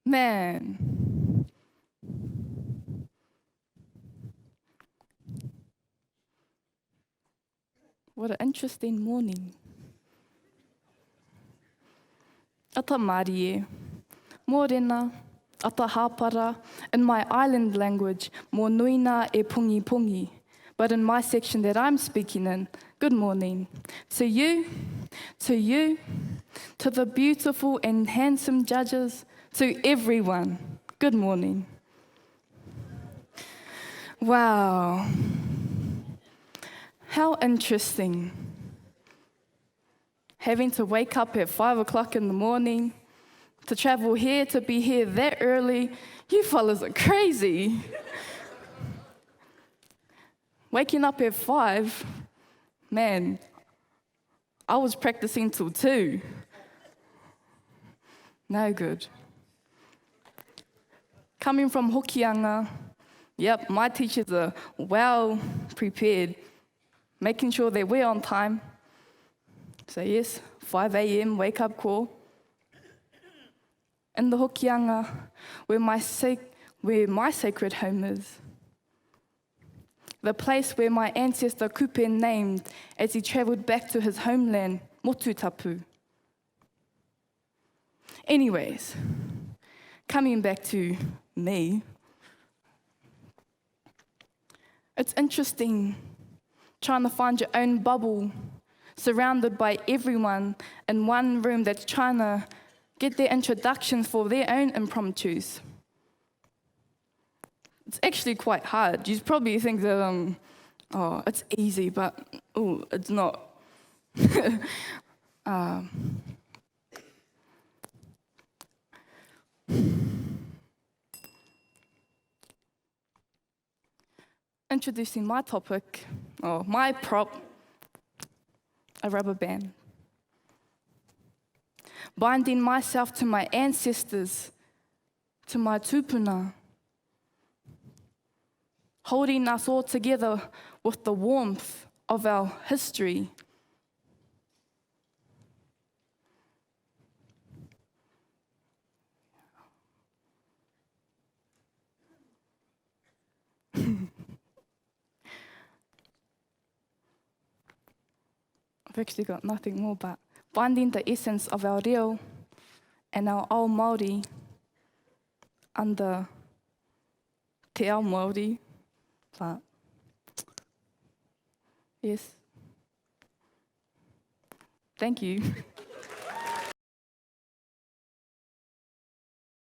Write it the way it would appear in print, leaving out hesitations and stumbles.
Man. What an interesting morning. Ata Mārie, mōrena, ata hāpara, in my island language, mō nuina e pungi pungi. But in my section that I'm speaking in, good morning. To you, to the beautiful and handsome judges, to everyone, good morning. Wow. How interesting. Having to wake up at 5 o'clock in the morning, to travel here, to be here that early. You fellas are crazy. Waking up at 5, man, I was practicing till 2. No good. Coming from Hokianga, yep, my teachers are well prepared, making sure that we're on time. So yes, 5 a.m. wake-up call. In the Hokianga, where my sacred home is. The place where my ancestor Kupe named as he travelled back to his homeland, Motutapu. Anyways, coming back to me, it's interesting trying to find your own bubble, surrounded by everyone in one room that's trying to get their introductions for their own impromptus. It's actually quite hard. You probably think that, it's easy, but, it's not. Introducing my topic, or my prop, a rubber band. Binding myself to my ancestors, to my tupuna. Holding us all together with the warmth of our history. I've actually got nothing more, but finding the essence of our reo and our ao Māori under te ao Māori. But, yes. Thank you.